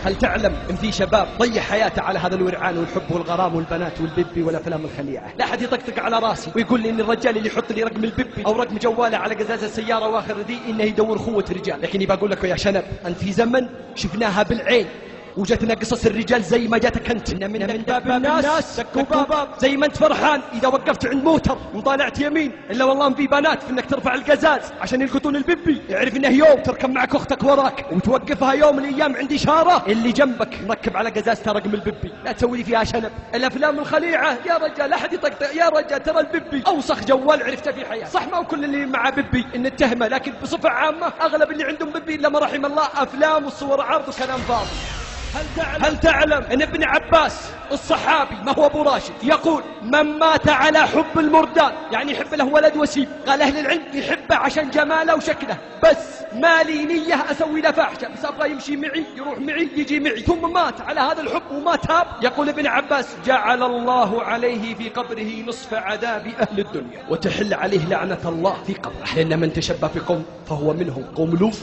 هل تعلم ان في شباب ضيع حياته على هذا الورعان والحب والغرام والبنات والبيبي والافلام الخليعه؟ لا احد يطقطق على راسي ويقول لي ان الرجال اللي يحط لي رقم البيبي او رقم جواله على قزاز السياره واخر ذي انه يدور خوه رجال. لكني بقول لك يا شنب، انت في زمن شفناها بالعين وجتنا قصص الرجال زي ما جاتك انت، إن من باب الناس سكوا باب. زي ما انت فرحان اذا وقفت عند موتر وطالعت يمين، الا والله ما في بنات في انك ترفع القزاز عشان يلقطون البيبي. اعرف انه يوم تركب معك اختك وراك وتوقفها يوم من الايام عند اشاره اللي جنبك مركب على قزازته رقم البيبي. لا تسوي لي فيها شنب. الافلام الخليعه يا رجال احد يطقطق. يا رجال ترى البيبي اوسخ جوال عرفته في حياتي. صح ما هو كل اللي معه بيبي ان نتهمه، لكن بصفه عامه اغلب اللي عندهم بيبي الا ما رحم الله افلام والصور عرض وكلام فاضي. هل تعلم ان ابن عباس الصحابي ما هو ابو راشد يقول من مات على حب المردان، يعني يحب له ولد وسيم، قال اهل العلم يحبه عشان جماله وشكله بس، ما لي نيه اسوي له فاحشه، بس ابغى يمشي معي يروح معي يجي معي، ثم مات على هذا الحب وما تاب. يقول ابن عباس جعل الله عليه في قبره نصف عذاب اهل الدنيا وتحل عليه لعنه الله في قبره، لان من تشبه بقوم فهو منهم. قوم لوط.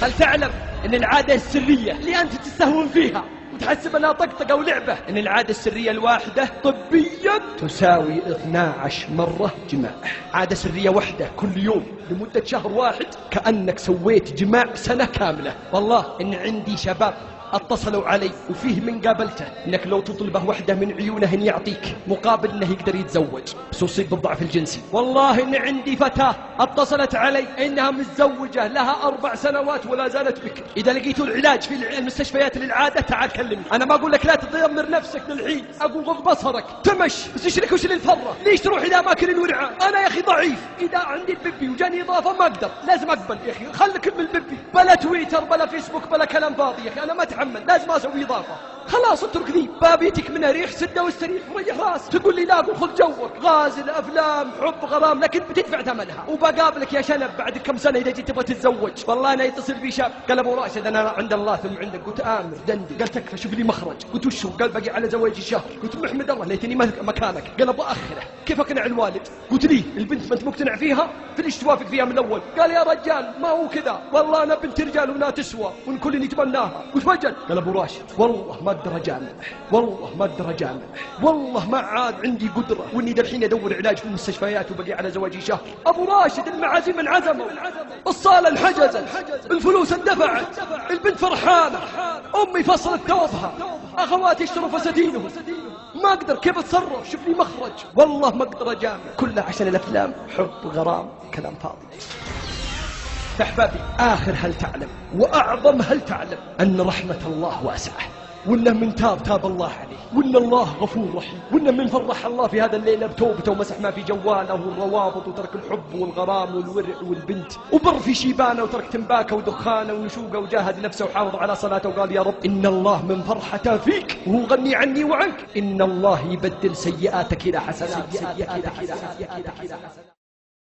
هل تعلم ان العادة السرية اللي انت تستهون فيها وتحسب انها طقطقة ولعبة، ان العادة السرية الواحدة طبيا تساوي 12 مرة جماع. عادة سرية واحدة كل يوم لمدة شهر واحد كأنك سويت جماع سنة كاملة. والله ان عندي شباب اتصلوا علي وفيه من قابلته انك لو تطلبه وحده من عيونه ان يعطيك مقابل انه يقدر يتزوج بس يصيب بالضعف الجنسي. والله ان عندي فتاة اتصلت علي انها متزوجة لها 4 سنوات ولا زالت بكر. اذا لقيتوا العلاج في المستشفيات للعادة تعال كلمني. انا ما اقول لك لا تدمر نفسك للحين، اقول غض بصرك تمش بس ايش لك وش للفرة؟ ليش تروح الى اماكن الورعان؟ انا يا اخي ضعيف، اذا عندي البيبي وجاني اضافة ما اقدر، لازم اقبل يا اخي. خلك من البيبي، بلا تويتر بلا فيسبوك بلا كلام فاضي يا اخي. انا ما اتحمل، لازم اسوي اضافه. خلاص اترك ذي، بابيتك منها ريح سده واستريح وريح راسك. تقول لي لا، اقول خذ جوك غازل افلام حب غرام، لكن بتدفع ثمنها. وبقابلك يا شنب بعد كم سنه اذا جيت تبغى تتزوج. والله انا يتصل بي شاب قال ابو راشد انا عند الله ثم عندك. قلت امر دندي. قال تكفى شوف لي مخرج. قلت وشو؟ قال باقي على زواجي شهر. قلت محمد الله ليتني مكانك. قال ابغى اخره. كيف اقنع الوالد؟ قلت ليه البنت ما انت مقتنع فيها؟ فليش توافق فيها من الاول؟ قال يا رجال ما هو كذا، والله انا بنت رجال ولا تسوى وان كل يتمناها. قلت وجل؟ قال ابو راشد والله ما اقدر اجامع، والله ما اقدر اجامع، والله ما عاد عندي قدره، واني دالحين ادور علاج في المستشفيات وبقي على زواجي شهر. ابو راشد المعازيم انعزموا، الصاله انحجزت، الفلوس اندفعت، البنت فرحانه، امي فصلت ثوبها، اخواتي اشتروا فساتينهم، ما اقدر كيف اتصرف؟ شوف لي مخرج. والله ما اقدر اجامع، كلها عشان الافلام حب غرام كلام فاضي. أحبابي آخر هل تعلم وأعظم هل تعلم أن رحمة الله واسعة، وإنه من تاب الله عليه، وإن الله غفور رحيم، وإن من فرح الله في هذا الليلة بتوبته ومسح ما في جواله والروابط وترك الحب والغرام والورع والبنت، وبر في شيبانه وترك تنباكه ودخانه ونشوقه وجاهد نفسه وحافظ على صلاته وقال يا رب إن الله من فرحته فيك وهو غني عني وعنك إن الله يبدل سيئاتك إلى حسنات.